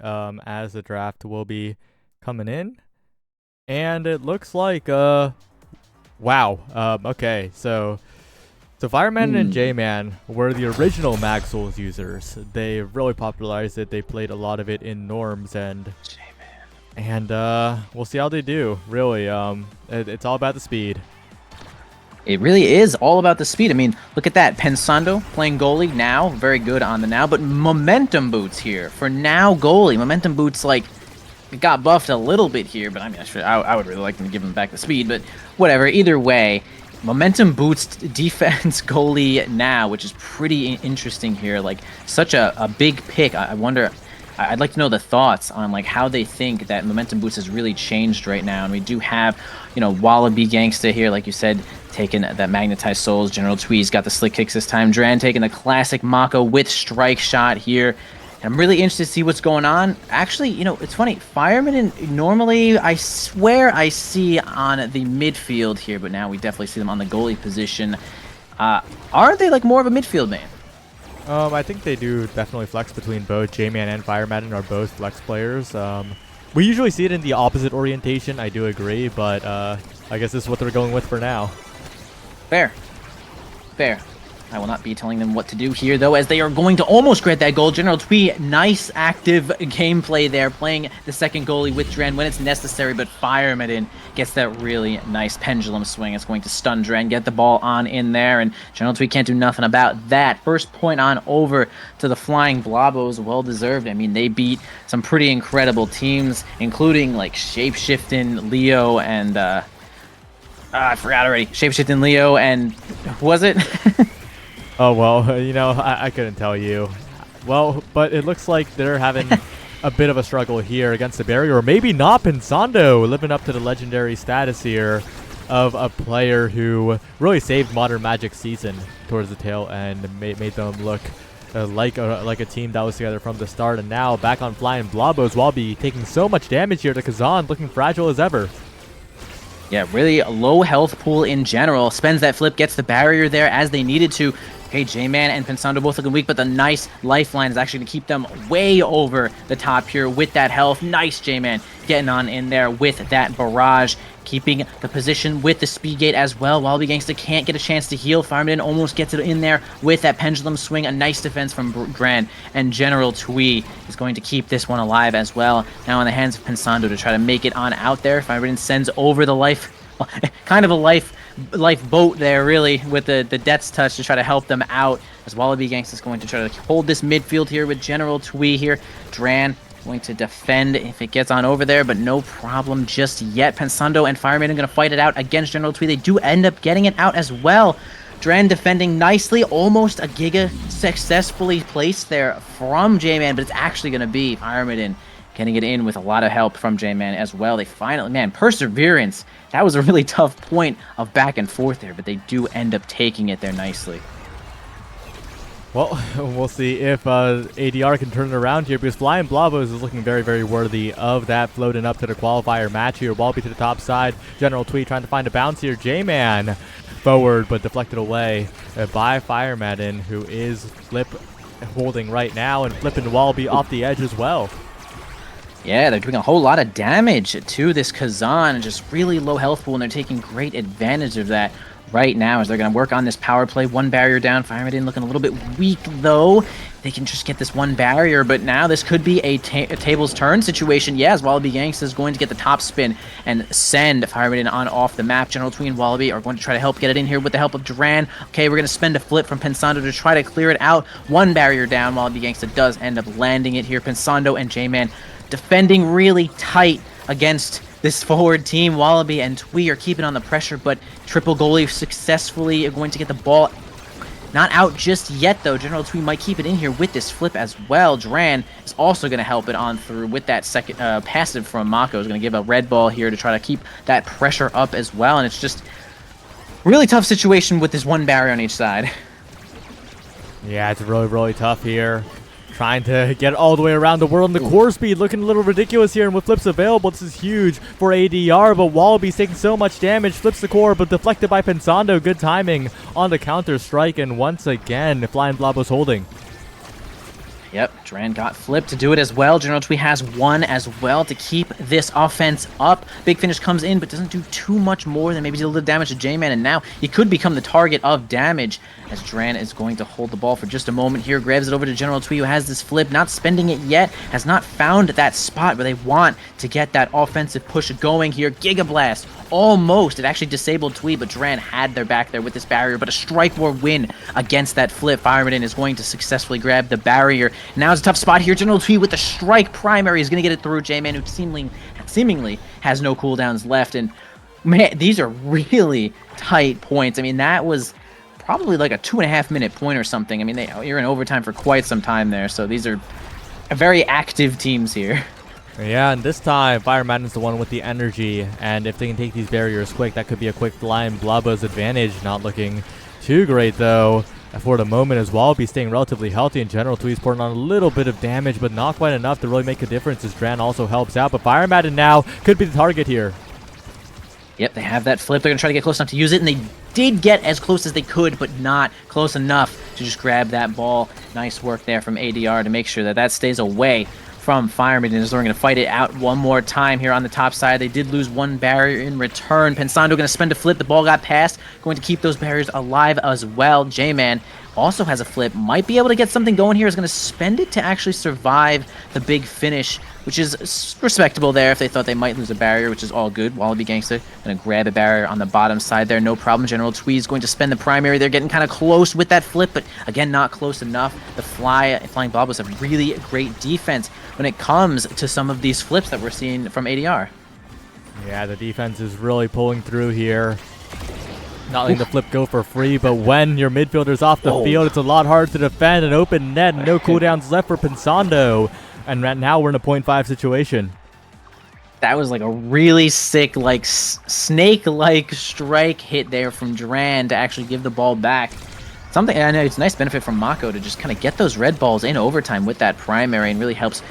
as the draft will be coming in. And it looks like, wow. Okay, so Fireman and J-Man were the original Mag Souls users. They really popularized it. They played a lot of it in norms, and we'll see how they do. Really, it's all about the speed. It really is all about the speed. I mean, look at that. Pensando playing goalie now. Very good on the now. But momentum boots here for now goalie. Momentum boots, like, it got buffed a little bit here. But I mean, I would really like them to give him back the speed. But whatever. Either way, momentum boots defense goalie now, which is pretty interesting here. Like, such a big pick. I wonder... I'd like to know the thoughts on like how they think that momentum boost has really changed right now. And we do have, you know, Wallaby Gangsta here, like you said, taking that magnetized souls. General Twee's got the slick kicks this time. Dran taking the classic Mako with strike shot here. And I'm really interested to see what's going on. Actually, you know, it's funny. Firemen normally, I swear I see on the midfield here, but now we definitely see them on the goalie position. Aren't they like more of a midfield man? I think they do definitely flex between both. J-Man and Fireman are both flex players. We usually see it in the opposite orientation, I do agree, but I guess this is what they're going with for now. Fair. Fair. I will not be telling them what to do here, though, as they are going to almost get that goal. General Twee, nice active gameplay there, playing the second goalie with Dren when it's necessary, but Fireman gets that really nice pendulum swing. It's going to stun Dren, get the ball on in there, and General Twee can't do nothing about that. First point on over to the Flying Blobbos, well-deserved. I mean, they beat some pretty incredible teams, including, like, Shapeshifting, Leo, and, I forgot already. Shapeshifting, Leo, and... who was it? Oh, well, you know, I couldn't tell you. Well, but it looks like they're having a bit of a struggle here against the barrier. Or maybe not. Pensando living up to the legendary status here of a player who really saved Modern Magic season towards the tail end and made them look like a team that was together from the start. And now back on Flying Blobbos, Wallaby taking so much damage here to Kazan, looking fragile as ever. Yeah, really low health pool in general. Spends that flip, gets the barrier there as they needed to. Okay, J-Man and Pensando both looking weak, but the nice lifeline is actually going to keep them way over the top here with that health. Nice J-Man getting on in there with that barrage, keeping the position with the speed gate as well. Wallaby Gangsta can't get a chance to heal. Fireman almost gets it in there with that pendulum swing. A nice defense from Dran, and General Twee is going to keep this one alive as well. Now in the hands of Pensando to try to make it on out there. Fireman sends over the life, kind of a life boat there, really, with the Death's Touch to try to help them out, as Wallaby Gangsta is going to try to hold this midfield here with General Twee here. Dran going to defend if it gets on over there, but no problem just yet. Pensando and Fireman are going to fight it out against General Twee. They do end up getting it out as well. Dran defending nicely, almost a Giga successfully placed there from J-Man, but it's actually going to be Fireman getting it in with a lot of help from J-Man as well. They finally, man, perseverance. That was a really tough point of back and forth there, but they do end up taking it there nicely. Well, we'll see if ADR can turn it around here, because Flying Blobbos is looking very, very worthy of that, floating up to the qualifier match here. Wallaby to the top side. General Twee trying to find a bounce here. J-Man forward, but deflected away by Fireman, who is flip holding right now and flipping Wallaby off the edge as well. Yeah, they're doing a whole lot of damage to this Kazan, just really low health pool, and they're taking great advantage of that right now as they're going to work on this power play. One barrier down. Fireman looking a little bit weak, though. They can just get this one barrier, but now this could be a tables turn situation. Yeah, as Wallaby Gangsta is going to get the top spin and send Fireman on off the map. General Twee and Wallaby are going to try to help get it in here with the help of Duran. Okay, we're going to spend a flip from Pensando to try to clear it out. One barrier down. Wallaby Gangsta does end up landing it here. Pensando and J-Man defending really tight against this forward team. Wallaby and Twee are keeping on the pressure, but triple goalie successfully going to get the ball not out just yet, though. General Twee might keep it in here with this flip as well. Dran is also going to help it on through with that second passive from Mako. Is going to give a red ball here to try to keep that pressure up as well, and it's just really tough situation with this one barrier on each side. Yeah, it's really, really tough here. Trying to get it all the way around the world, and the core speed looking a little ridiculous here, and with flips available, this is huge for ADR, but Wallaby's taking so much damage, flips the core, but deflected by Pensando. Good timing on the counter strike, and once again, Flying Blobbos holding. Yep, Dran got flipped to do it as well. General Twee has one as well to keep this offense up. Big Finish comes in, but doesn't do too much more than maybe deal a little damage to J-Man, and now he could become the target of damage as Dran is going to hold the ball for just a moment here, grabs it over to General Twee, who has this flip, not spending it yet, has not found that spot where they want to get that offensive push going here. Giga Blast, almost. It actually disabled Twee, but Dran had their back there with this barrier, but a Strike War win against that flip. Fireman is going to successfully grab the barrier. Now it's a tough spot here. General Twee with the Strike Primary is going to get it through. J-Man, who seemingly has no cooldowns left, and man, these are really tight points. I mean, that was probably like a 2.5-minute point or something. I mean, you're in overtime for quite some time there, so these are very active teams here. Yeah, and this time, Fireman is the one with the energy, and if they can take these barriers quick, that could be a quick Flying Blobbos advantage. Not looking too great, though, for the moment as well. Be staying relatively healthy in general. Twee's pouring on a little bit of damage, but not quite enough to really make a difference as Dran also helps out, but Fireman now could be the target here. Yep, they have that flip. They're going to try to get close enough to use it, and they did get as close as they could, but not close enough to just grab that ball. Nice work there from ADR to make sure that that stays away from Fireman, and they're going to fight it out one more time here on the top side. They did lose one barrier in return. Pensando going to spend a flip. The ball got passed. Going to keep those barriers alive as well. J-Man also has a flip. Might be able to get something going here. Is going to spend it to actually survive the Big Finish, which is respectable there if they thought they might lose a barrier, which is all good. Wallaby Gangsta going to grab a barrier on the bottom side there. No problem. General Twee is going to spend the primary. They're getting kind of close with that flip, but again, not close enough. The Flying Blobbos have really great defense when it comes to some of these flips that we're seeing from ADR. Yeah, the defense is really pulling through here. Not letting the flip go for free, but when your midfielder's off the field, it's a lot harder to defend. An open net, no cooldowns left for Pensando. And right now we're in a 0.5 situation. That was like a really sick, like snake-like strike hit there from Dran to actually give the ball back. Something, I know it's a nice benefit from Mako to just kind of get those red balls in overtime with that primary, and really helps,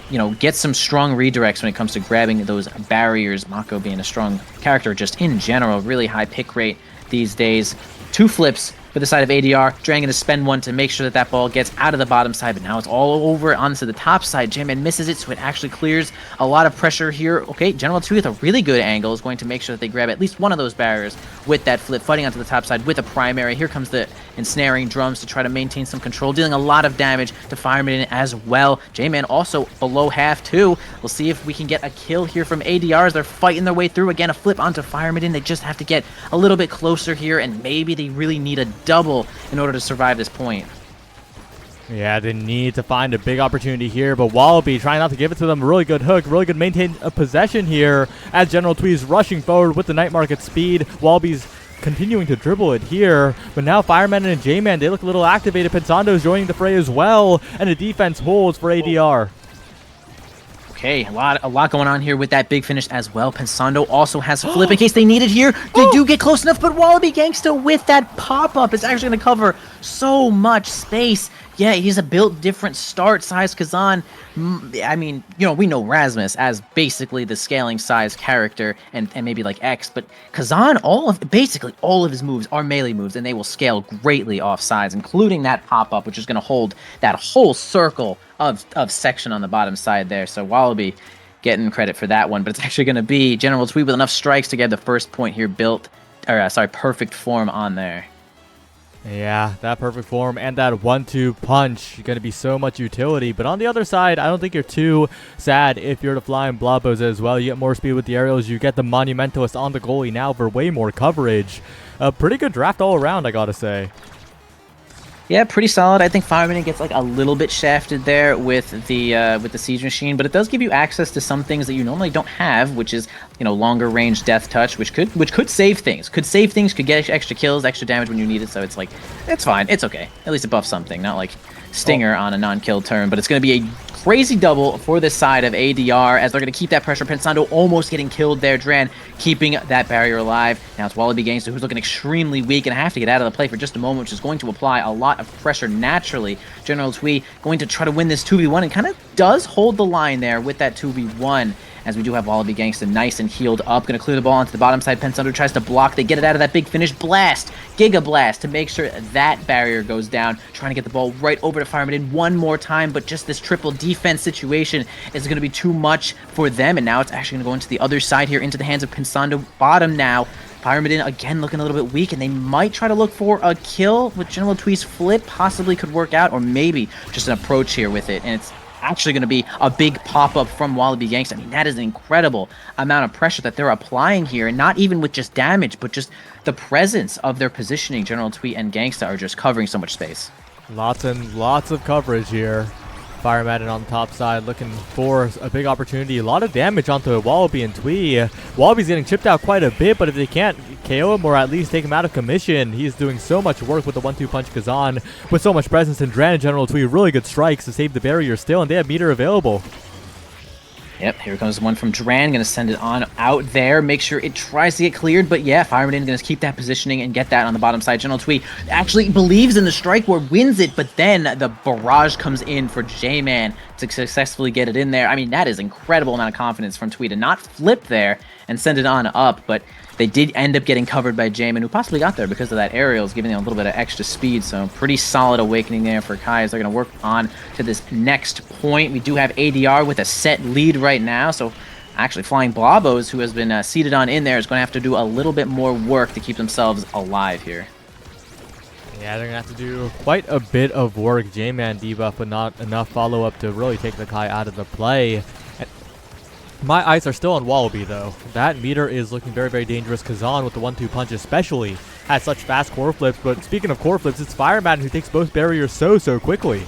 you know, get some strong redirects when it comes to grabbing those barriers. Mako being a strong character just in general, really high pick rate these days. Two flips for the side of ADR. Dran going to spend one to make sure that that ball gets out of the bottom side, but now it's all over onto the top side. J-Man misses it, so it actually clears a lot of pressure here. Okay, General Twee with a really good angle is going to make sure that they grab at least one of those barriers with that flip, fighting onto the top side with a primary. Here comes the ensnaring drums to try to maintain some control, dealing a lot of damage to Fireman as well. J-Man also below half too. We'll see if we can get a kill here from ADR as they're fighting their way through. Again, a flip onto Fireman. They just have to get a little bit closer here, and maybe they really need a double in order to survive this point. Yeah, they need to find a big opportunity here, but Wallaby trying not to give it to them. Really good hook, really good maintain a possession here as General Twee's rushing forward with the night market speed. Wallaby's continuing to dribble it here, but now Fireman and J-Man, they look a little activated. Pensando's joining the fray as well, and the defense holds for ADR. Okay, a lot going on here with that Big Finish as well. Pensando also has a flip in case they need it here. They do get close enough, but Wallaby Gangsta with that pop-up is actually going to cover so much space. Yeah, he's a built different start size Kazan. I mean, you know, we know Rasmus as basically the scaling size character and maybe like X, but Kazan, basically all of his moves are melee moves, and they will scale greatly off size, including that pop-up, which is going to hold that whole circle of section on the bottom side there. So Wallaby getting credit for that one, but it's actually going to be General Twee with enough strikes to get the first point here perfect form on there. Yeah, that perfect form and that 1-2 punch going to be so much utility. But on the other side, I don't think you're too sad if you're the Flying Blobbos as well. You get more speed with the aerials. You get the Monumentalist on the goalie now for way more coverage. A pretty good draft all around, I gotta say. Yeah, pretty solid. I think Fireman gets like a little bit shafted there with the Siege Machine, but it does give you access to some things that you normally don't have, which is, you know, longer range Death Touch, which could save things. Could get extra kills, extra damage when you need it. So it's like, it's fine, it's okay. At least it buffs something, not like Stinger on a non-kill turn. But it's going to be a crazy double for this side of ADR as they're going to keep that pressure. Pensando almost getting killed there. Dran keeping that barrier alive. Now it's Wallaby Gangsta, who's looking extremely weak and have to get out of the play for just a moment, which is going to apply a lot of pressure naturally. General Twee going to try to win this 2v1 and kind of does hold the line there with that 2v1 as we do have Wallaby Gangsta nice and healed up. Going to clear the ball onto the bottom side. Pensando tries to block. They get it out of that big finish. Blast! Giga Blast to make sure that barrier goes down. Trying to get the ball right over to Fireman one more time, but just this triple defense situation is going to be too much for them, and now it's actually going to go into the other side here, into the hands of Pensando. Bottom now. Pyramidin again looking a little bit weak, and they might try to look for a kill with General Twee's flip. Possibly could work out, or maybe just an approach here with it, and it's actually going to be a big pop-up from Wallaby Gangsta. I mean, that is an incredible amount of pressure that they're applying here, and not even with just damage, but just the presence of their positioning. General Tweet and Gangsta are just covering so much space. Lots and lots of coverage here. Fire Madden on the top side looking for a big opportunity. A lot of damage onto Wallaby and Twee. Wallaby's getting chipped out quite a bit, but if they can't KO him or at least take him out of commission, he's doing so much work with the 1-2 punch Kazan with so much presence. And Dran and General Twee really good strikes to save the barrier still, and they have meter available. Yep, here comes one from Dran. Going to send it on out there. Make sure it tries to get cleared. But yeah, Fireman going to keep that positioning and get that on the bottom side. General Twee actually believes in the strike war, wins it. But then the barrage comes in for J-Man to successfully get it in there. I mean, that is incredible amount of confidence from Twee to not flip there and send it on up. But they did end up getting covered by J-Man, who possibly got there because of that aerials, giving them a little bit of extra speed. So pretty solid awakening there for Kai as they're going to work on to this next point. We do have ADR with a set lead right now. So actually Flying Blobbos, who has been seated on in there, is going to have to do a little bit more work to keep themselves alive here. Yeah, they're going to have to do quite a bit of work. J-Man debuff, but not enough follow-up to really take the Kai out of the play. My eyes are still on Wallaby, though. That meter is looking very, very dangerous. Kazan with the 1-2 punch especially has such fast core flips. But speaking of core flips, it's Fireman who takes both barriers so quickly.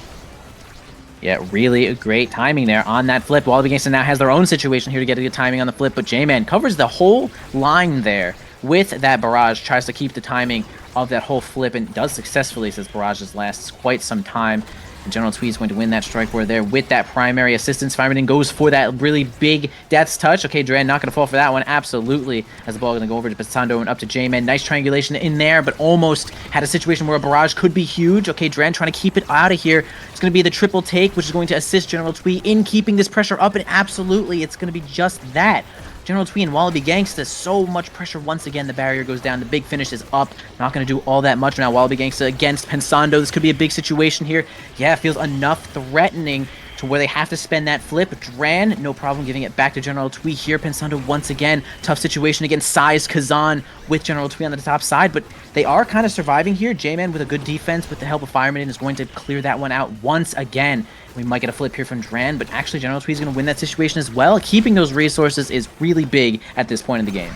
Yeah, really great timing there on that flip. Wallaby Gangsta now has their own situation here to get a good timing on the flip, but J-Man covers the whole line there with that barrage, tries to keep the timing of that whole flip, and does successfully, since barrages lasts quite some time. And General Twee is going to win that strike war there with that primary assistance. Fireman goes for that really big Death's Touch. Okay, Dran not going to fall for that one. Absolutely. As the ball going to go over to Pensando and up to J-Man. Nice triangulation in there, but almost had a situation where a barrage could be huge. Okay, Dran trying to keep it out of here. It's going to be the triple take, which is going to assist General Twee in keeping this pressure up, and absolutely, it's going to be just that. General Twee and Wallaby Gangsta, so much pressure. Once again, the barrier goes down. The big finish is up. Not going to do all that much now. Wallaby Gangsta against Pensando. This could be a big situation here. Yeah, it feels enough threatening to where they have to spend that flip. Dran, no problem giving it back to General Twee here. Pensando once again, tough situation against Size Kazan with General Twee on the top side, but they are kind of surviving here. J-Man with a good defense with the help of Fireman is going to clear that one out once again. We might get a flip here from Dran, but actually General Twee is going to win that situation as well. Keeping those resources is really big at this point in the game.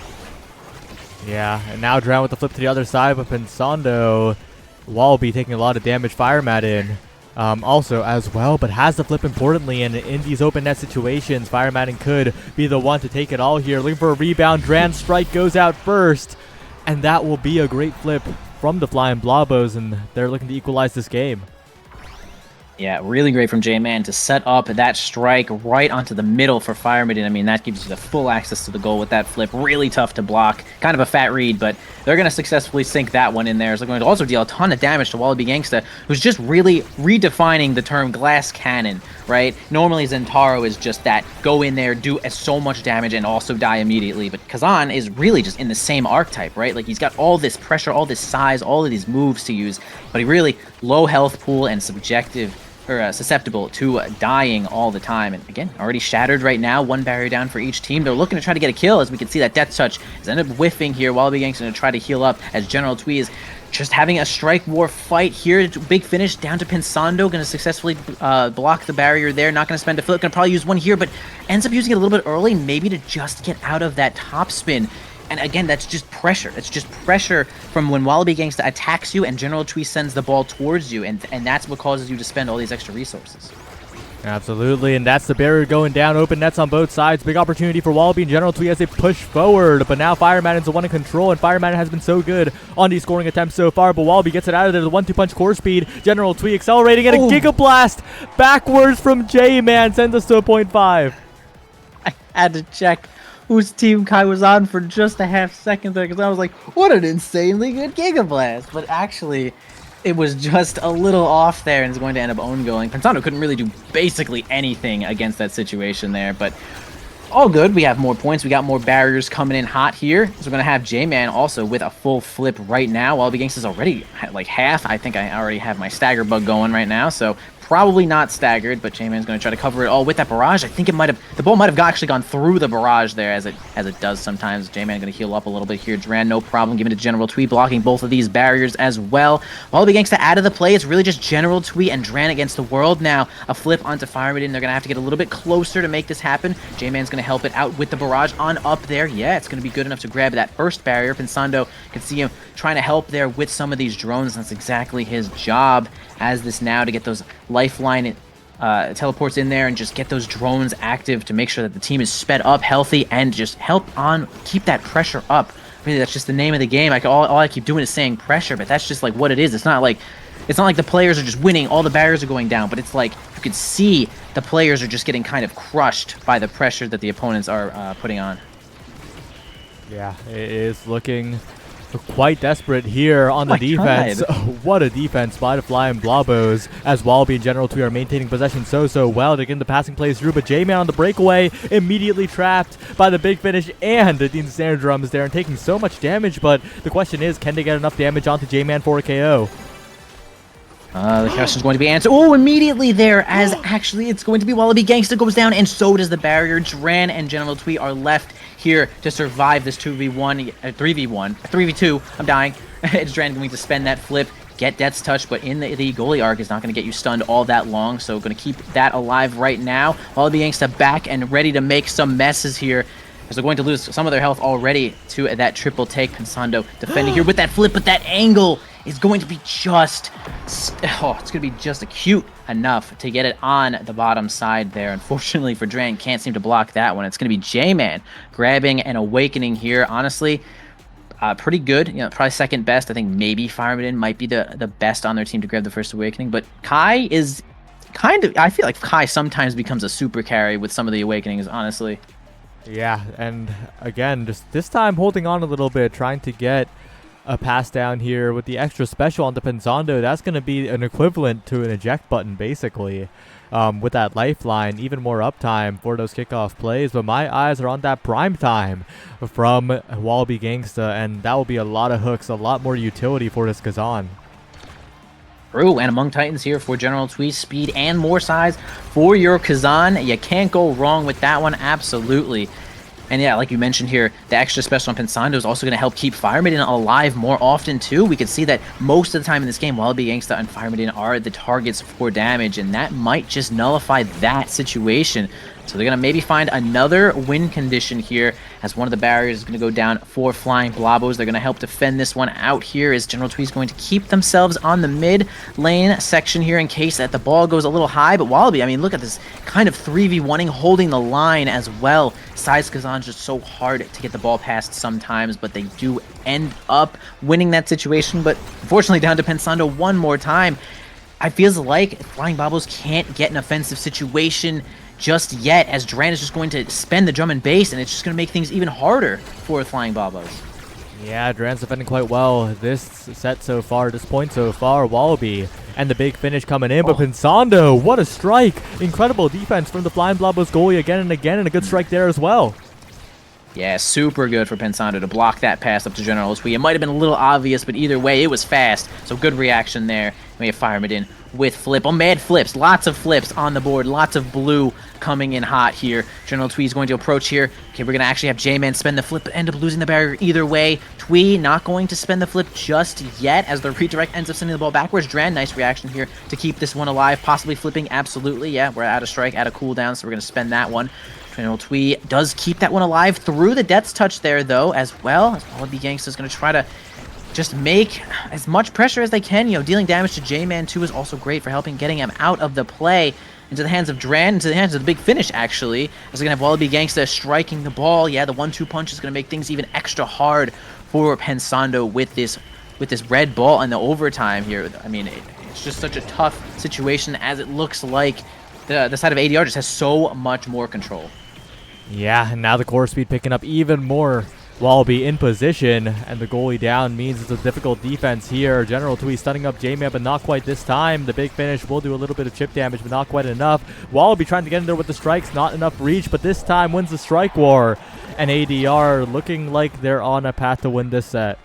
Yeah, and now Dran with the flip to the other side, but Pensando, Wallaby taking a lot of damage. Fireman also as well, but has the flip importantly, and in these open net situations, Fireman could be the one to take it all here. Looking for a rebound. Dran's strike goes out first, and that will be a great flip from the Flying Blobbos, and they're looking to equalize this game. Yeah, really great from J-Man to set up that strike right onto the middle for Fireman. I mean, that gives you the full access to the goal with that flip. Really tough to block. Kind of a fat read, but they're going to successfully sink that one in there. So they're going to also deal a ton of damage to Wallaby Gangsta, who's just really redefining the term glass cannon, right? Normally Zentaro is just that, go in there, do so much damage, and also die immediately. But Kazan is really just in the same archetype, right? Like, he's got all this pressure, all this size, all of these moves to use, but he really low health pool and susceptible to dying all the time. And again, already shattered right now. One barrier down for each team. They're looking to try to get a kill, as we can see that Death Touch has ended up whiffing here. Wallaby Gangsta going to try to heal up, as General Twee is just having a strike war fight here. Big finish down to Pensando. Going to successfully block the barrier there. Not going to spend a flip. Going to probably use one here, but ends up using it a little bit early, maybe to just get out of that top spin. And again, that's just pressure. It's just pressure from when Wallaby Gangsta attacks you and General Twee sends the ball towards you, and that's what causes you to spend all these extra resources. Absolutely, and that's the barrier going down. Open nets on both sides. Big opportunity for Wallaby and General Twee as they push forward. But now Fireman is the one in control, and Fireman has been so good on these scoring attempts so far. But Wallaby gets it out of there. The 1-2 punch core speed. General Twee accelerating, and a Giga Blast backwards from J-Man sends us to a 0.5. I had to check whose team Kai was on for just a half second there, because I was like, what an insanely good Giga Blast. But actually, it was just a little off there, and is going to end up own-goaling. Pensando couldn't really do basically anything against that situation there, but all good. We have more points. We got more barriers coming in hot here. So we're going to have J-Man also with a full flip right now. Wallaby Gangsta's already like half. I think I already have my stagger bug going right now. So probably not staggered, but J-Man's going to try to cover it all with that barrage. I think it might have, the ball might have actually gone through the barrage there as it does sometimes. J-Man going to heal up a little bit here. Dran, no problem, giving it to General Twee, blocking both of these barriers as well. Wallaby Gangsta out of the play. It's really just General Twee and Dran against the world now. A flip onto Fireman. They're going to have to get a little bit closer to make this happen. J-Man's going to help it out with the barrage on up there. Yeah, it's going to be good enough to grab that first barrier. Pensando can see him trying to help there with some of these drones. That's exactly his job as this now, to get those lifeline teleports in there and just get those drones active to make sure that the team is sped up, healthy, and just help on keep that pressure up. Really, that's just the name of the game. All I keep doing is saying pressure, but that's just like what it is. It's not like the players are just winning, all the barriers are going down, but it's like you can see the players are just getting kind of crushed by the pressure that the opponents are putting on. Yeah, it is looking quite desperate here on the defense. What a defense by the Flying Blobbos, as Wallaby and General Twee are maintaining possession so well. They're getting the passing plays through, but J-Man on the breakaway, immediately trapped by the big finish and the Dean Standard Drums there and taking so much damage, but the question is, can they get enough damage onto J-Man for a KO? The question's going to be answered. Oh, immediately there, as actually it's going to be Wallaby Gangsta goes down, and so does the barrier. Dran and General Twee are left here to survive this 2v1, 3v1, 3v2. I'm dying. It's Dran going to spend that flip, get Death's Touch, but in the goalie arc is not going to get you stunned all that long, so going to keep that alive right now. Wallaby Gangsta back and ready to make some messes here, as they're going to lose some of their health already to that triple take. Pensando defending here with that flip, but that angle is going to be just, it's going to be just acute enough to get it on the bottom side there. Unfortunately for Dran, can't seem to block that one. It's going to be J-Man grabbing and awakening here. Honestly, pretty good. You know, probably second best. I think maybe Fireman might be the best on their team to grab the first awakening, but Kai is kind of, I feel like Kai sometimes becomes a super carry with some of the awakenings, honestly. Yeah, and again, just this time holding on a little bit, trying to get a pass down here with the extra special on the Pensando. That's going to be an equivalent to an eject button, basically, with that lifeline. Even more uptime for those kickoff plays, but my eyes are on that prime time from Wallaby Gangsta, and that will be a lot of hooks, a lot more utility for this Kazan. True, and among Titans here for General Twee, speed and more size for your Kazan. You can't go wrong with that one, absolutely. And yeah, like you mentioned here, the extra special on Pensando is also going to help keep Fireman alive more often too. We can see that most of the time in this game, Wallaby Gangsta and Fireman are the targets for damage, and that might just nullify that situation. So they're going to maybe find another win condition here, as one of the barriers is going to go down for Flying Blobbos. They're going to help defend this one out here, as General Twee is going to keep themselves on the mid lane section here in case that the ball goes a little high. But Wallaby, I mean, look at this kind of 3v1ing, holding the line as well. Size Kazan's just so hard to get the ball past sometimes, but they do end up winning that situation. But unfortunately, down to Pensando one more time. I feels like Flying Blobbos can't get an offensive situation just yet, as Dran is just going to spend the drum and bass, and it's just going to make things even harder for Flying Blobbos. Yeah, Dran's defending quite well this set so far, this point so far. Wallaby and the big finish coming in, but Pensando, what a strike! Incredible defense from the Flying Blobbos goalie again, and a good strike there as well. Yeah, super good for Pensando to block that pass up to General Twee. It might have been a little obvious, but either way, it was fast. So good reaction there. We have Fireman in with flip. Oh, mad flips. Lots of flips on the board. Lots of blue coming in hot here. General Twee is going to approach here. Okay, we're going to actually have J-Man spend the flip, but end up losing the barrier either way. Twee not going to spend the flip just yet, as the redirect ends up sending the ball backwards. Dran, nice reaction here to keep this one alive. Possibly flipping, absolutely. Yeah, we're out of strike, out of cooldown, so we're going to spend that one. General Twee does keep that one alive through the Death's Touch there, though, as well. As Wallaby Gangsta is going to try to just make as much pressure as they can. You know, dealing damage to J-Man, too, is also great for helping getting him out of the play into the hands of Dran, into the hands of the big finish, actually. As they're going to have Wallaby Gangsta striking the ball. Yeah, the 1-2 punch is going to make things even extra hard for Pensando with this red ball and the overtime here. I mean, it's just such a tough situation, as it looks like the side of ADR just has so much more control. Yeah, and now the core speed picking up even more Wallaby in position, and the goalie down means it's a difficult defense here. General Twee stunning up J-Man, but not quite this time. The big finish will do a little bit of chip damage, but not quite enough. Wallaby trying to get in there with the strikes, not enough reach, but this time wins the strike war. And ADR looking like they're on a path to win this set.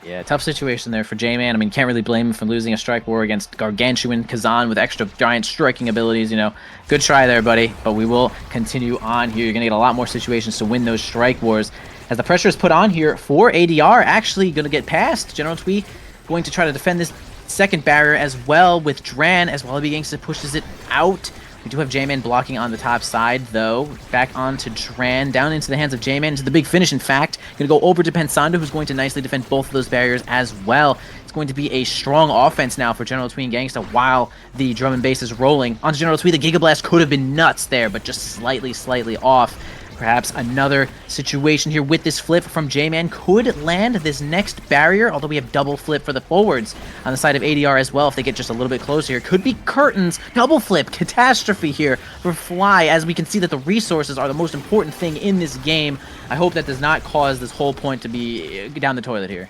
Yeah, tough situation there for J-Man. I mean, can't really blame him for losing a strike war against gargantuan Kazan with extra giant striking abilities, you know. Good try there, buddy, but we will continue on here. You're going to get a lot more situations to win those strike wars. As the pressure is put on here for ADR, actually going to get past General Twee, going to try to defend this second barrier as well with Dran, as Wallaby Gangsta pushes it out. We do have J-Man blocking on the top side, though. Back onto Dran, down into the hands of J-Man, into the big finish, in fact. Going to go over to Pensando, who's going to nicely defend both of those barriers as well. It's going to be a strong offense now for General Twee and Gangsta while the drum and bass is rolling. Onto General Twee, the Giga Blast could have been nuts there, but just slightly off. Perhaps another situation here with this flip from J-Man could land this next barrier, although we have double flip for the forwards on the side of ADR as well if they get just a little bit closer here. Could be curtains, double flip, catastrophe here for Fly, as we can see that the resources are the most important thing in this game. I hope that does not cause this whole point to be down the toilet here.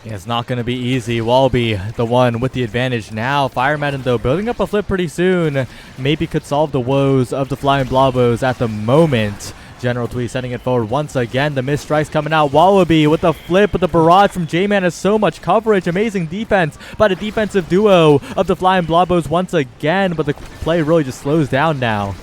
Yeah, it's not going to be easy. Wallaby, the one with the advantage now. Fireman, though, building up a flip pretty soon. Maybe could solve the woes of the Flying Blobbos at the moment. General Twee sending it forward once again. The missed strikes coming out. Wallaby with the flip, but the barrage from J-Man has so much coverage. Amazing defense by the defensive duo of the Flying Blobbos once again, but the play really just slows down now.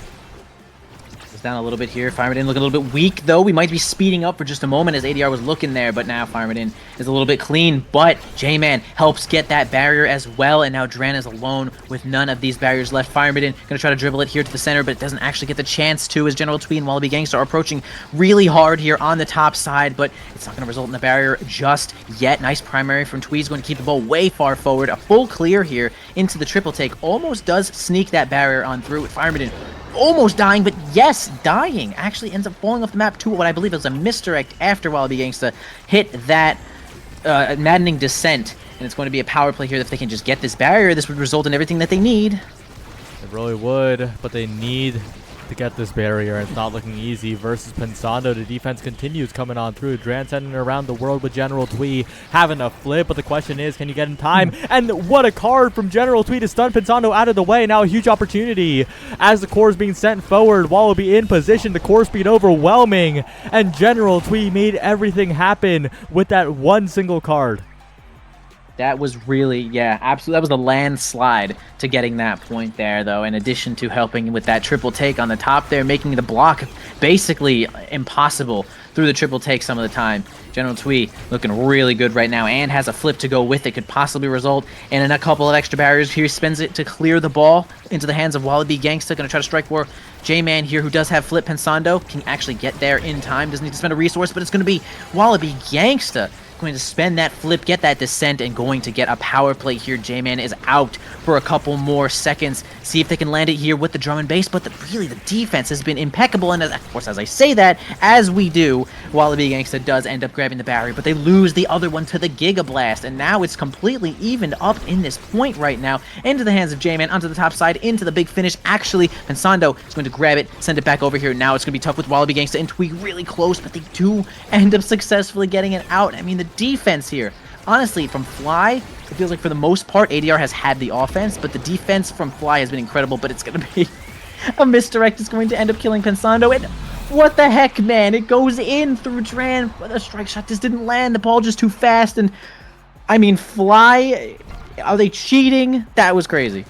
Down a little bit here. Fireman looking a little bit weak, though. We might be speeding up for just a moment as ADR was looking there, but now Fireman is a little bit clean, but J-Man helps get that barrier as well, and now Dran is alone with none of these barriers left. Fireman going to try to dribble it here to the center, but it doesn't actually get the chance to, as General Twee and Wallaby Gangsta are approaching really hard here on the top side, but it's not going to result in a barrier just yet. Nice primary from Twee. Is going to keep the ball way far forward. A full clear here into the triple take. Almost does sneak that barrier on through with Fireman almost dying, but yes, dying. Actually ends up falling off the map to what I believe is a misdirect after Wallaby Gangsta hit that maddening descent. And it's going to be a power play here. If they can just get this barrier, this would result in everything that they need. It really would, but they need to get this barrier. It's not looking easy versus Pensando. The defense continues coming on through. Dran sending around the world with General Twee having a flip, but the question is, can you get in time? And what a card from General Twee to stun Pensando out of the way. Now a huge opportunity as the core is being sent forward. Wallaby in position, the core speed overwhelming, and General Twee made everything happen with that one single card. That was really, yeah, absolutely. That was a landslide to getting that point there, though, in addition to helping with that triple take on the top there, making the block basically impossible through the triple take some of the time. General Twee looking really good right now and has a flip to go with it. Could possibly result in a couple of extra barriers. Here he spends it to clear the ball into the hands of Wallaby Gangsta. Going to try to strike for J-Man here, who does have flip. Pensando can actually get there in time. Doesn't need to spend a resource, but it's going to be Wallaby Gangsta going to spend that flip, get that descent, and going to get a power play here. J-Man is out for a couple more seconds. See if they can land it here with the drum and bass, but really the defense has been impeccable, and of course, as I say that, as we do, Wallaby Gangsta does end up grabbing the barrier, but they lose the other one to the Giga Blast, and now it's completely evened up in this point right now, into the hands of J-Man, onto the top side, into the big finish. Actually, Pensando is going to grab it, send it back over here. Now it's going to be tough with Wallaby Gangsta and Twee really close, but they do end up successfully getting it out. I mean, the defense here, honestly, from Fly, it feels like for the most part ADR has had the offense, but the defense from Fly has been incredible. But it's going to be a misdirect is going to end up killing Pensando, and what the heck, man, it goes in through Dran, but the strike shot just didn't land. The ball just too fast, and I mean, Fly, are they cheating? That was crazy.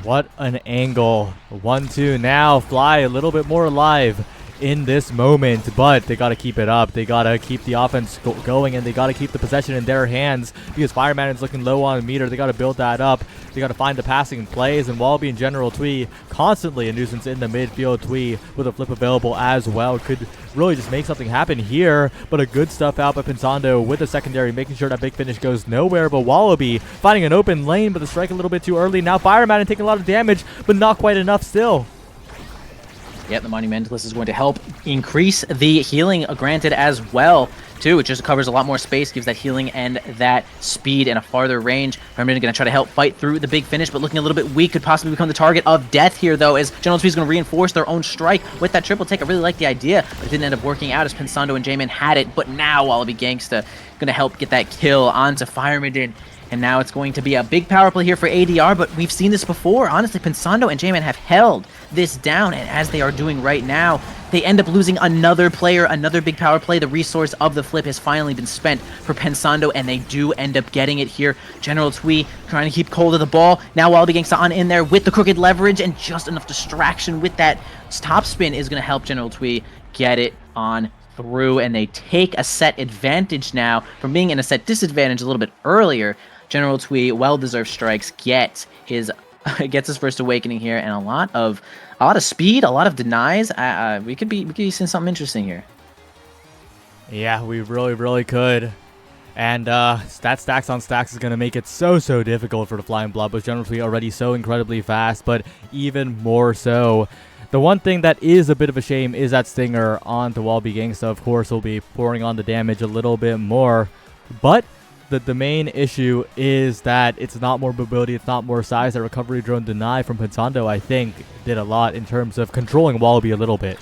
What an angle. 1-2 now. Fly a little bit more alive in this moment, but they got to keep it up. They got to keep the offense going, and they got to keep the possession in their hands because Fireman is looking low on the meter. They got to build that up. They got to find the passing plays, and Wallaby and General Twee constantly a nuisance in the midfield. Twee with a flip available as well could really just make something happen here, but a good stuff out by Pensando with the secondary, making sure that big finish goes nowhere. But Wallaby finding an open lane, but the strike a little bit too early. Now Fireman taking a lot of damage, but not quite enough still. Yep, the Monumentalist is going to help increase the healing granted as well. too. It just covers a lot more space, gives that healing and that speed and a farther range. Remember, going to try to help fight through the big finish, but looking a little bit weak. Could possibly become the target of death here, though, as General Twee is going to reinforce their own strike with that triple take. I really like the idea, but it didn't end up working out as Pensando and J-Man had it. But now Wallaby Gangsta going to help get that kill onto Firemiden. And now it's going to be a big power play here for ADR, but we've seen this before. Honestly, Pensando and J-Man have held this down, and as they are doing right now, they end up losing another player, another big power play. The resource of the flip has finally been spent for Pensando, and they do end up getting it here. General Twee trying to keep hold of the ball. Now Wallaby Gangsta on in there with the crooked leverage, and just enough distraction with that top spin is going to help General Twee get it on through, and they take a set advantage now from being in a set disadvantage a little bit earlier. General Twee, well-deserved strikes, gets his first awakening here, and a lot of speed, a lot of denies. We could be seeing something interesting here. Yeah, we really could. And that stacks on stacks is going to make it so difficult for the Flying Blobbos. General Twee already so incredibly fast, but even more so. The one thing that is a bit of a shame is that Stinger onto Wallaby Gangsta. Of course, will be pouring on the damage a little bit more, but the main issue is that it's not more mobility, it's not more size. That recovery drone deny from Pensando, I think, did a lot in terms of controlling Wallaby a little bit.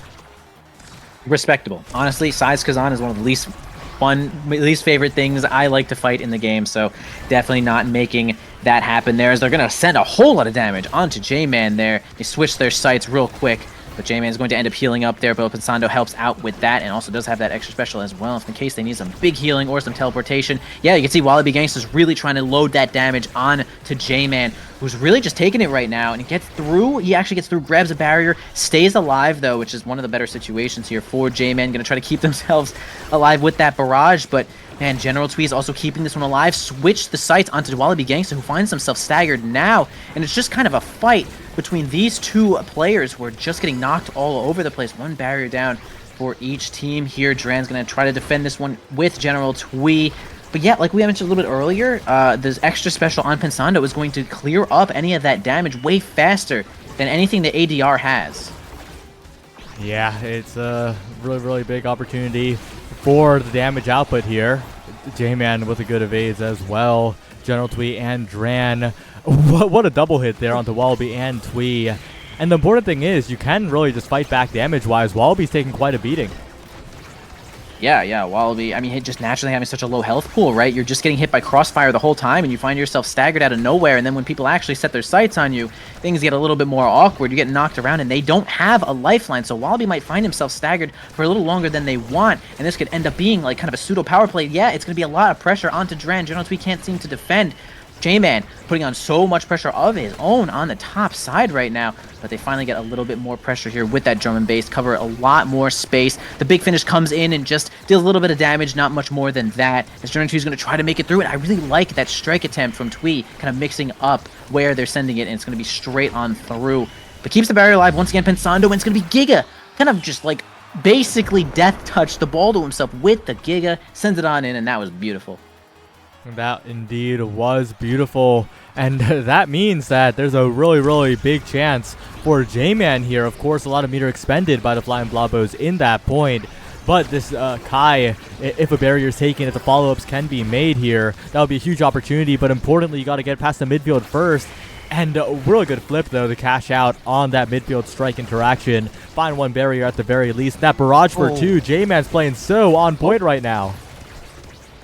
Respectable. Honestly, size Kazan is one of the least favorite things I like to fight in the game, so definitely not making that happen there, as they're going to send a whole lot of damage onto J-Man there. They switch their sights real quick, but J-Man is going to end up healing up there, but Pensando helps out with that, and also does have that extra special as well, if in case they need some big healing or some teleportation. Yeah, you can see Wallaby Gangsta's really trying to load that damage on to J-Man, who's really just taking it right now, and he gets through. He actually gets through, grabs a barrier, stays alive, though, which is one of the better situations here for J-Man. Going to try to keep themselves alive with that barrage, but man, General Twee is also keeping this one alive. Switch the sights onto Wallaby Gangsta, who finds himself staggered now, and it's just kind of a fight between these two players who are just getting knocked all over the place. One barrier down for each team here. Dran's going to try to defend this one with General Twee. But yeah, like we mentioned a little bit earlier, this extra special on Pensando is going to clear up any of that damage way faster than anything that ADR has. Yeah, it's a really big opportunity for the damage output here. J-Man with a good evades as well. General Twee and Dran. What a double hit there onto Wallaby and Twee. And the important thing is you can really just fight back damage-wise. Wallaby's taking quite a beating. Yeah, Wallaby, I mean, just naturally having such a low health pool, right? You're just getting hit by crossfire the whole time, and you find yourself staggered out of nowhere, and then when people actually set their sights on you, things get a little bit more awkward. You get knocked around, and they don't have a lifeline, so Wallaby might find himself staggered for a little longer than they want, and this could end up being like kind of a pseudo power play. Yeah, it's going to be a lot of pressure onto Dran. General Twee can't seem to defend. J-Man putting on so much pressure of his own on the top side right now, but they finally get a little bit more pressure here with that drum and bass, cover a lot more space. The big finish comes in and just deals a little bit of damage, not much more than that, as General Twee is going to try to make it through it. I really like that strike attempt from Twee, kind of mixing up where they're sending it, and it's going to be straight on through. But keeps the barrier alive once again, Pensando, and it's going to be Giga, kind of just like basically death touch the ball to himself with the Giga, sends it on in, and that was beautiful. That indeed was beautiful, and that means that there's a really big chance for J-Man here. Of course, a lot of meter expended by the Flying Blobbos in that point, but this Kai, if a barrier is taken, if the follow-ups can be made here, that would be a huge opportunity. But importantly, you got to get past the midfield first, and a really good flip though to cash out on that midfield strike interaction. Find one barrier at the very least. That barrage for two. J-Man's playing so on point right now.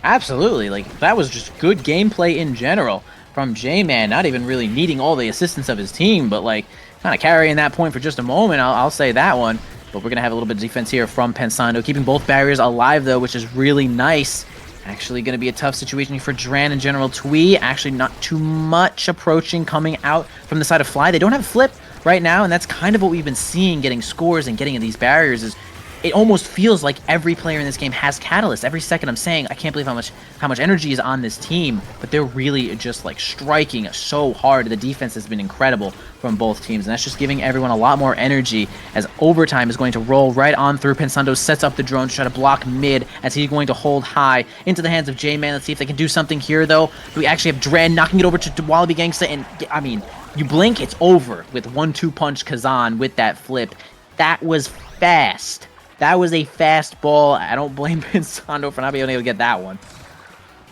Absolutely, like that was just good gameplay in general from J-Man, not even really needing all the assistance of his team, but like kind of carrying that point for just a moment. I'll say that one. But we're gonna have a little bit of defense here from Pensando, keeping both barriers alive though, which is really nice. Actually gonna be a tough situation for Dran and General Twee. Actually not too much approaching coming out from the side of Fly. They don't have Flip right now, and that's kind of what we've been seeing, getting scores and getting in these barriers. Is it almost feels like every player in this game has Catalyst. Every second I'm saying, I can't believe how much energy is on this team, but they're really just like striking so hard. The defense has been incredible from both teams, and that's just giving everyone a lot more energy as overtime is going to roll right on through. Pensando sets up the drone to try to block mid as he's going to hold high into the hands of J-Man. Let's see if they can do something here, though. We actually have Dran knocking it over to Wallaby Gangsta, and I mean, you blink, it's over with 1-2 punch Kazan with that flip. That was fast That was a fast ball. I don't blame Pensando for not being able to get that one.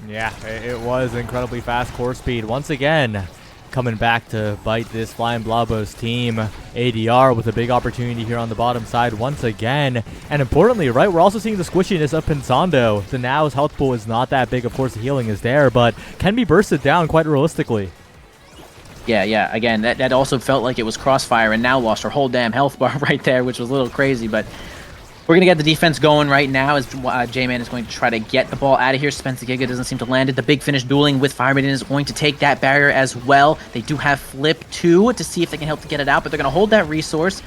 Yeah, it was incredibly fast course speed. Once again, coming back to bite this Flying Blobbos team. ADR with a big opportunity here on the bottom side once again. And importantly, right, we're also seeing the squishiness of Pensando. The Now's health pool is not that big. Of course, the healing is there, but can be bursted down quite realistically. Yeah. Again, that also felt like it was Crossfire and now lost her whole damn health bar right there, which was a little crazy, but we're going to get the defense going right now as J-Man is going to try to get the ball out of here. Spencer Giga doesn't seem to land it. The big finish dueling with Fireman is going to take that barrier as well. They do have Flip too to see if they can help to get it out, but they're going to hold that resource.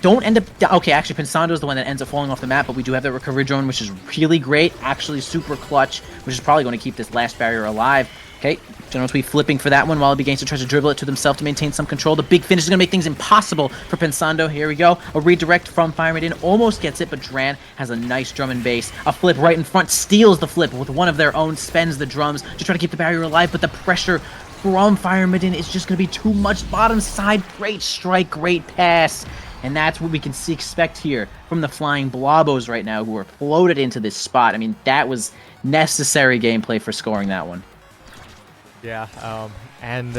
Don't end up... Okay, actually, Pensando is the one that ends up falling off the map, but we do have that recovery drone, which is really great. Actually, super clutch, which is probably going to keep this last barrier alive. Okay, General Tweet flipping for that one while Gangster tries to dribble it to himself to maintain some control. The big finish is going to make things impossible for Pensando. Here we go. A redirect from Fireman almost gets it, but Dran has a nice drum and bass. A flip right in front, steals the flip with one of their own, spends the drums to try to keep the barrier alive, but the pressure from Fireman is just going to be too much. Bottom side, great strike, great pass. And that's what we can expect here from the Flying Blobbos right now, who are floated into this spot. I mean, that was necessary gameplay for scoring that one. Yeah, and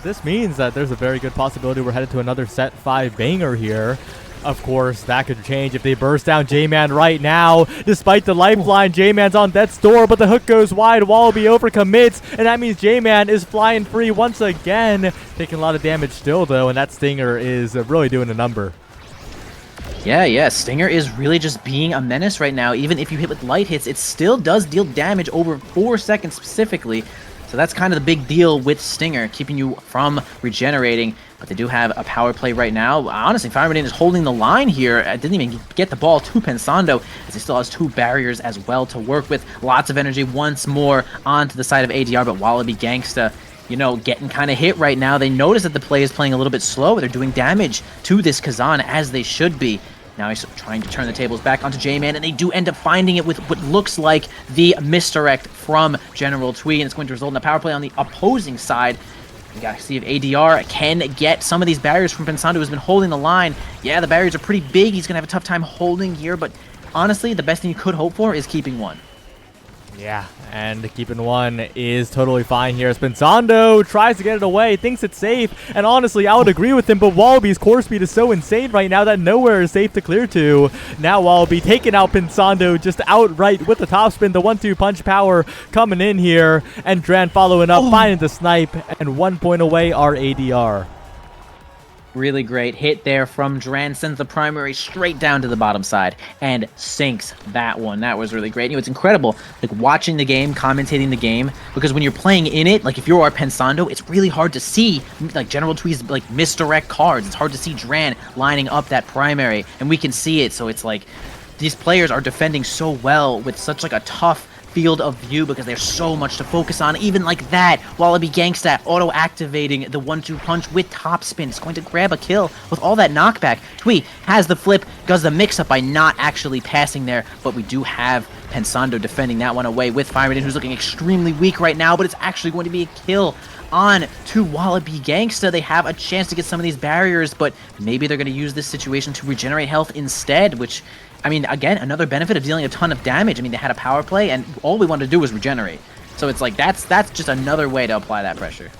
this means that there's a very good possibility we're headed to another set 5 banger here. Of course, that could change if they burst down J-Man right now. Despite the lifeline, J-Man's on death's door, but the hook goes wide. Wallaby overcommits, and that means J-Man is flying free once again. Taking a lot of damage still, though, and that Stinger is really doing a number. Yeah, Stinger is really just being a menace right now. Even if you hit with light hits, it still does deal damage over 4 seconds specifically. So that's kind of the big deal with Stinger, keeping you from regenerating. But they do have a power play right now. Honestly, Fireman is holding the line here. I didn't even get the ball to Pensando, as he still has 2 barriers as well to work with. Lots of energy once more onto the side of ADR, but Wallaby Gangsta, you know, getting kind of hit right now. They notice that the play is playing a little bit slow. They're doing damage to this Kazan as they should be. Now he's trying to turn the tables back onto J-Man, and they do end up finding it with what looks like the misdirect from General Twee, and it's going to result in a power play on the opposing side. We gotta see if ADR can get some of these barriers from Pensando, who's been holding the line. Yeah, the barriers are pretty big. He's gonna have a tough time holding here, but honestly, the best thing you could hope for is keeping one. Yeah, and keeping one is totally fine here. Pensando tries to get it away, thinks it's safe, and honestly, I would agree with him, but Wallaby's course speed is so insane right now that nowhere is safe to clear to. Now Wallaby taking out Pensando just outright with the top spin, the 1-2 punch power coming in here, and Dran following up, finding the snipe, and 1 point away are ADR. Really great hit there from Dran, sends the primary straight down to the bottom side and sinks that one. That was really great. You know, it's incredible, like, watching the game, commentating the game, because when you're playing in it, like, if you are Pensando, it's really hard to see, like, General Twee's, like, misdirect cards. It's hard to see Dran lining up that primary, and we can see it, so it's like, these players are defending so well with such, like, a tough field of view because there's so much to focus on. Even like that, Wallaby Gangsta auto-activating the 1-2 punch with top spin. It's going to grab a kill with all that knockback. Twee has the flip, does the mix-up by not actually passing there, but we do have Pensando defending that one away with Fireman, who's looking extremely weak right now, but it's actually going to be a kill on to Wallaby Gangsta. They have a chance to get some of these barriers, but maybe they're going to use this situation to regenerate health instead, which, I mean, again, another benefit of dealing a ton of damage. I mean, they had a power play, and all we wanted to do was regenerate. So it's like, that's just another way to apply that pressure.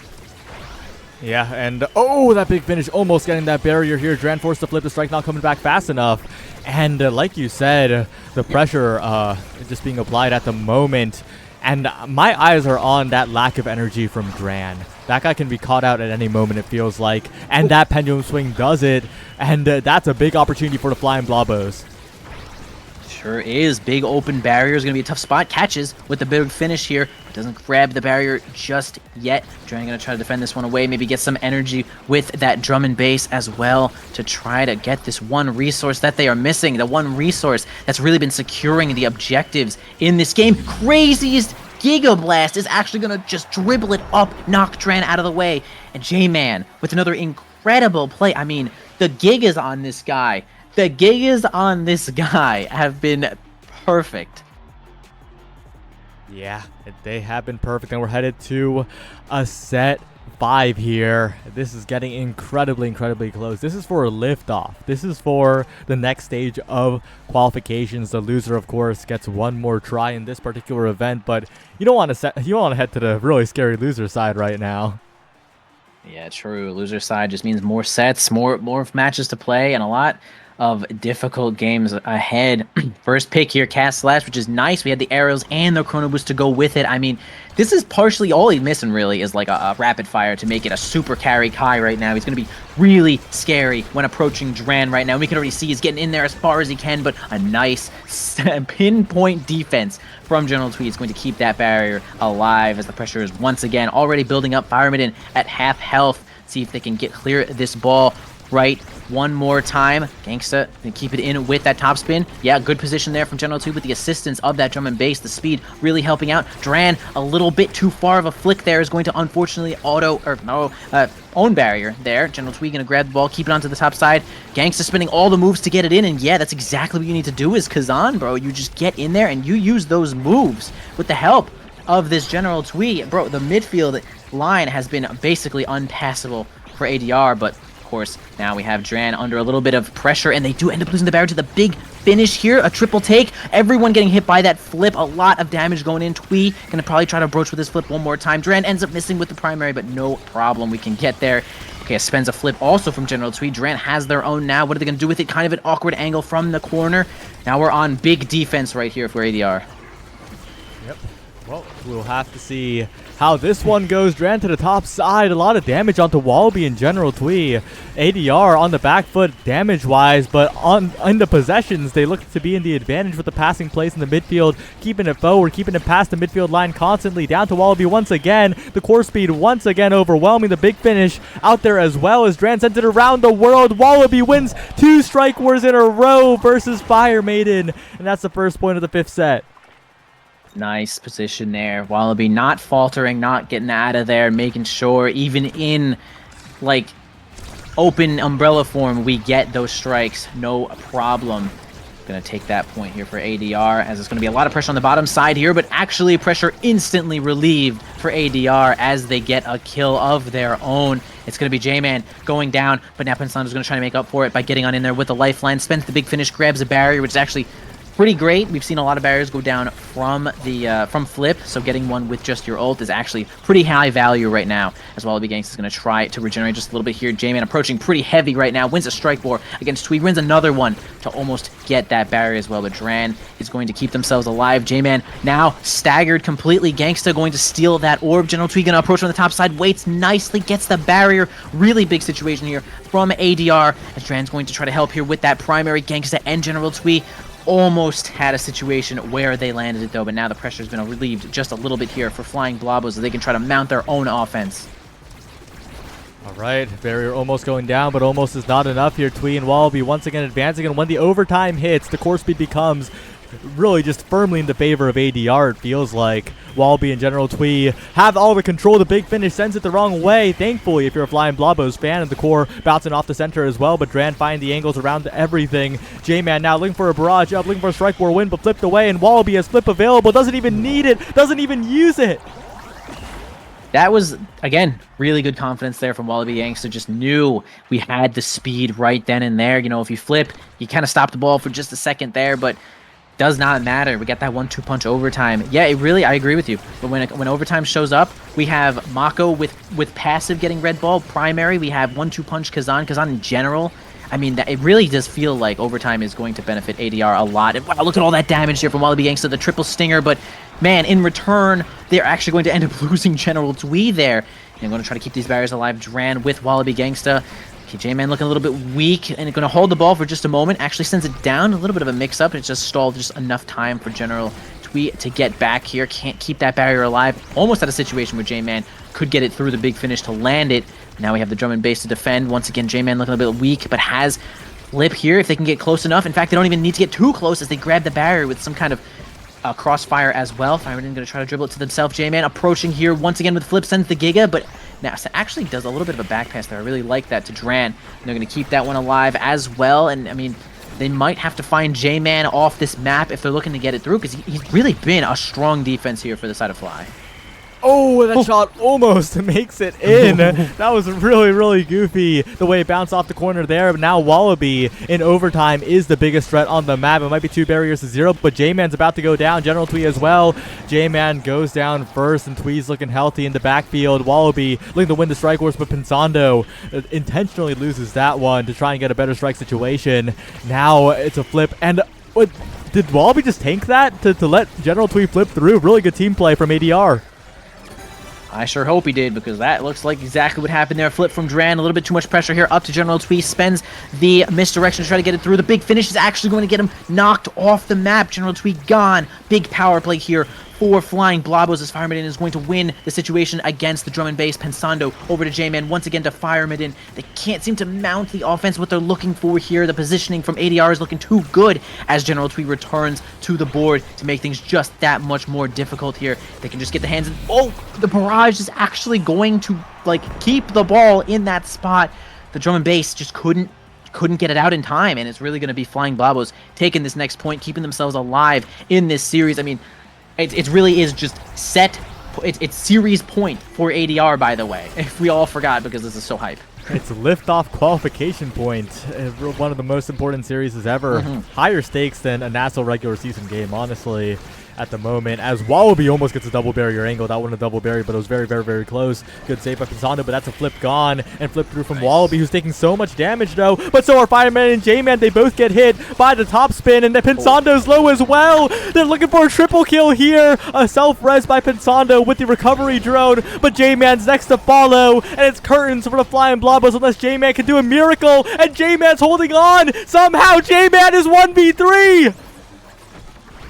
Yeah, and oh, that big finish, almost getting that barrier here. Dran forced to flip the strike, not coming back fast enough. And like you said, the pressure just being applied at the moment. And my eyes are on that lack of energy from Dran. That guy can be caught out at any moment, it feels like. And that pendulum swing does it. And that's a big opportunity for the Flying Blobbos. Sure is. Big open barrier is going to be a tough spot. Catches with the big finish here, but doesn't grab the barrier just yet. Dran going to try to defend this one away, maybe get some energy with that drum and bass as well to try to get this one resource that they are missing. The one resource that's really been securing the objectives in this game. Craziest Giga Blast is actually going to just dribble it up, knock Dran out of the way. And J-Man with another incredible play. I mean, the Gigas on this guy. The gigas on this guy have been perfect. Yeah, they have been perfect, and we're headed to a set 5 here. This is getting incredibly close. This is for a Liftoff. This is for the next stage of qualifications. The loser, of course, gets one more try in this particular event, but you don't want to head to the really scary loser side right now. Yeah, true. Loser side just means more sets, more matches to play, and a lot of difficult games ahead. First pick here, Cast Slash, which is nice. We had the arrows and the Chrono Boost to go with it. I mean, this is partially all he's missing, really, is like a rapid fire to make it a super carry Kai right now. He's going to be really scary when approaching Dran right now. We can already see he's getting in there as far as he can, but a nice pinpoint defense from General Tweed is going to keep that barrier alive as the pressure is once again already building up. Fireman at half health. See if they can clear this ball right one more time. Gangsta can keep it in with that top spin. Yeah, good position there from General 2 with the assistance of that drum and bass. The speed really helping out. Dran, a little bit too far of a flick there, is going to unfortunately own barrier there. General Twee going to grab the ball, keep it onto the top side. Gangsta spinning all the moves to get it in, and yeah, that's exactly what you need to do is Kazan, bro. You just get in there and you use those moves with the help of this General Twee. Bro, the midfield line has been basically unpassable for ADR, but course, now we have Dran under a little bit of pressure, and they do end up losing the barrier to the big finish here. A triple take. Everyone getting hit by that flip. A lot of damage going in. Twee gonna probably try to broach with his flip one more time. Dran ends up missing with the primary, but no problem. We can get there. Okay, spends a flip also from General Twee. Dran has their own now. What are they gonna do with it? Kind of an awkward angle from the corner. Now we're on big defense right here for ADR. Yep. Well, we'll have to see how this one goes. Dran to the top side. A lot of damage onto Wallaby and General Twee. ADR on the back foot damage-wise, but on the possessions, they look to be in the advantage with the passing plays in the midfield, keeping it forward, keeping it past the midfield line constantly. Down to Wallaby once again. The core speed once again overwhelming. The big finish out there as well as Dran sends it around the world. Wallaby wins 2 strike wars in a row versus Fire Maiden, and that's the first point of the 5th set. Nice position there. Wallaby not faltering, not getting out of there, making sure even in like open umbrella form we get those strikes, no problem. Gonna take that point here for ADR, as it's gonna be a lot of pressure on the bottom side here, but actually pressure instantly relieved for ADR as they get a kill of their own. It's gonna be J-Man going down, but now Pensando's gonna try to make up for it by getting on in there with the lifeline, spends the big finish, grabs a barrier, which is actually pretty great. We've seen a lot of barriers go down from the from flip, so getting one with just your ult is actually pretty high value right now. As Wallaby Gangsta is going to try to regenerate just a little bit here. J-Man approaching pretty heavy right now, wins a strike war against Twee, wins another one to almost get that barrier as well, but Dran is going to keep themselves alive. J-Man now staggered completely. Gangsta going to steal that orb. General Twee going to approach on the top side, waits nicely, gets the barrier. Really big situation here from ADR, as Dran's going to try to help here with that primary. Gangsta and General Twee almost had a situation where they landed it though, but now the pressure has been relieved just a little bit here for Flying Blobbos so they can try to mount their own offense. All right, barrier almost going down, but almost is not enough here. Twee and Wallaby once again advancing, and when the overtime hits, the core speed becomes really just firmly in the favor of ADR, it feels like. Wallaby and General Twee have all the control. The big finish sends it the wrong way. Thankfully, if you're a Flying Blobbos fan, and the core bouncing off the center as well, but Dran finding the angles around everything. J-Man now looking for a barrage up, looking for a strike war win, but flipped away, and Wallaby has flip available. Doesn't even need it. Doesn't even use it. That was, again, really good confidence there from Wallaby Gangsta. Just knew we had the speed right then and there. You know, if you flip, you kind of stop the ball for just a second there, but does not matter. We got that 1-2 punch overtime. Yeah, it really, I agree with you. But when overtime shows up, we have Mako with passive getting red ball primary. We have 1-2 punch Kazan in general. I mean, it really does feel like overtime is going to benefit ADR a lot. And wow, look at all that damage here from Wallaby Gangsta, the triple stinger. But man, in return, they're actually going to end up losing General Twee there. And I'm going to try to keep these barriers alive. Dran with Wallaby Gangsta. Okay, J-Man looking a little bit weak and going to hold the ball for just a moment. Actually sends it down. A little bit of a mix-up. It just stalled just enough time for General Twee to get back here. Can't keep that barrier alive. Almost at a situation where J-Man could get it through the big finish to land it. Now we have the drum and bass to defend. Once again, J-Man looking a bit weak, but has flip here if they can get close enough. In fact, they don't even need to get too close as they grab the barrier with some kind of crossfire as well. Fireman going to try to dribble it to themselves. J-Man approaching here once again with flip, sends the Giga, but NAST actually does a little bit of a back pass there. I really like that to Dran. And they're going to keep that one alive as well. And I mean, they might have to find J-Man off this map if they're looking to get it through, because he's really been a strong defense here for the side of Fly. Oh, that shot almost makes it in. That was really, really goofy the way it bounced off the corner there. But now Wallaby in overtime is the biggest threat on the map. It might be 2 barriers to 0, but J-Man's about to go down. General Twee as well. J-Man goes down first, and Twee's looking healthy in the backfield. Wallaby looking to win the strike wars, but Pensando intentionally loses that one to try and get a better strike situation. Now it's a flip, and what, did Wallaby just tank that to let General Twee flip through? Really good team play from ADR. I sure hope he did, because that looks like exactly what happened there. Flip from Dran, a little bit too much pressure here up to General Twee, spends the misdirection to try to get it through. The big finish is actually going to get him knocked off the map. General Twee gone. Big power play here for Flying Blobbos as Fireman is going to win the situation against the drum and bass. Pensando over to J-Man once again to Fireman. They can't seem to mount the offense, what they're looking for here. The positioning from ADR is looking too good as General Twee returns to the board to make things just that much more difficult here. They can just get the hands in. Oh, the barrage is actually going to like keep the ball in that spot. The drum and bass just couldn't get it out in time, and it's really going to be Flying Blobbos taking this next point, keeping themselves alive in this series. I mean, it really is just set. It's series point for ADR, by the way, if we all forgot, because this is so hype. It's Liftoff qualification point. One of the most important series ever. Higher stakes than a NASL regular season game, honestly, at the moment. As Wallaby almost gets a double barrier angle. That wasn't a double barrier, but it was very, very, very close. Good save by Pensando, but that's a flip gone. And flip through from Wallaby, who's taking so much damage, though. But so are Fireman and J-Man. They both get hit by the top spin, and Pensando's low as well. They're looking for a triple kill here. A self-res by Pensando with the recovery drone, but J-Man's next to follow, and it's curtains for the Flying Blobbos unless J-Man can do a miracle, and J-Man's holding on. Somehow J-Man is 1v3.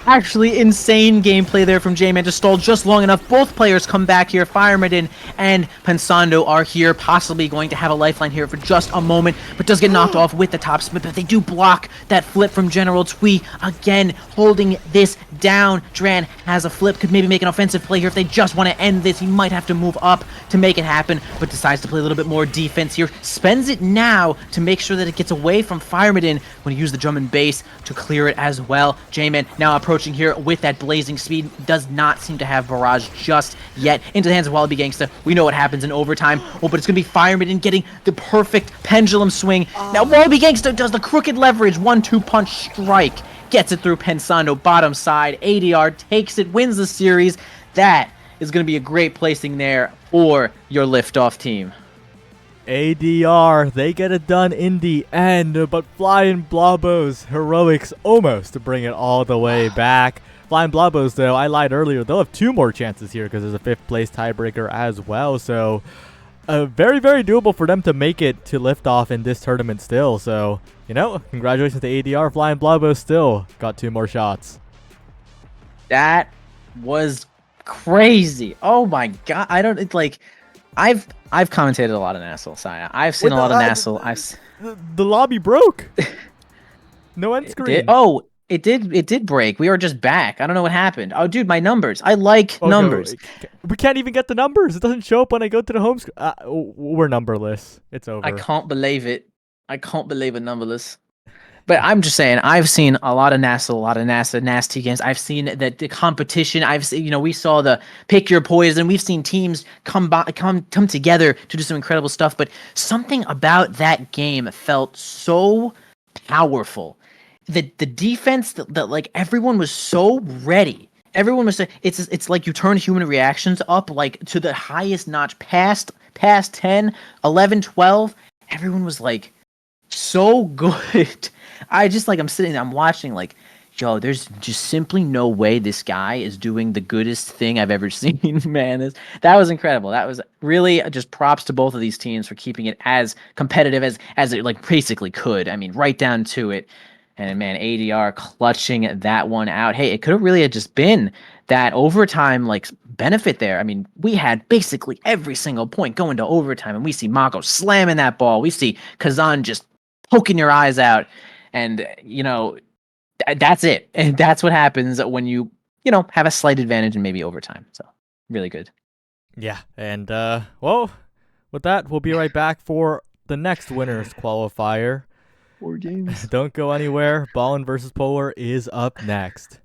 Actually, insane gameplay there from J-Man to stall just long enough. Both players come back here. Fireman and Pensando are here, possibly going to have a lifeline here for just a moment, but does get knocked off with the top spin. But they do block that flip from General Twee. Again, holding this down. Dran has a flip, could maybe make an offensive play here if they just want to end this. He might have to move up to make it happen, but decides to play a little bit more defense here. Spends it now to make sure that it gets away from Fireman when he used the drum and bass to clear it as well. J-Man now approaching here with that blazing speed, does not seem to have barrage just yet. Into the hands of Wallaby Gangsta. We know what happens in overtime. Oh, but it's going to be Fireman getting the perfect pendulum swing. Now Wallaby Gangsta does the crooked leverage 1-2 punch strike. Gets it through Pensando, bottom side. ADR takes it, wins the series. That is going to be a great placing there for your Liftoff team. ADR, they get it done in the end, but Flying Blobbos heroics almost to bring it all the way back. Flying Blobbos, though, I lied earlier, they'll have 2 more chances here because there's a 5th place tiebreaker as well. So very, very doable for them to make it to Liftoff in this tournament still. So, you know, congratulations to ADR. Flying Blobbos still got 2 more shots. That was crazy. Oh my god. I don't, it's like, I've commentated a lot of NASL, Saya. I've seen a lot of NASL. The lobby broke. No end screen. It did break. We were just back. I don't know what happened. Oh, dude, my numbers. I like numbers. We can't even get the numbers. It doesn't show up when I go to the home screen. We're numberless. It's over. I can't believe it. I can't believe it, numberless. But I'm just saying, I've seen a lot of NASL, a lot of NAST games. I've seen the competition. I've seen, you know, we saw the pick your poison. We've seen teams come together to do some incredible stuff. But something about that game felt so powerful. The defense that like everyone was so ready. Everyone was. It's like you turn human reactions up like to the highest notch, past 10, 11, 12. Everyone was like so good. I'm sitting there, I'm watching like, yo, there's just simply no way this guy is doing the goodest thing I've ever seen, man. That was incredible. That was really just props to both of these teams for keeping it as competitive as it like basically could. I mean, right down to it. And man, ADR clutching that one out. Hey, it could have really just been that overtime like benefit there. I mean, we had basically every single point going to overtime, and we see Mako slamming that ball. We see Kazan just poking your eyes out. And, you know, that's it. And that's what happens when you have a slight advantage in maybe overtime. So, really good. Yeah. And, well, with that, we'll be right back for the next winners qualifier. 4 games. Don't go anywhere. Ballin versus Polar is up next.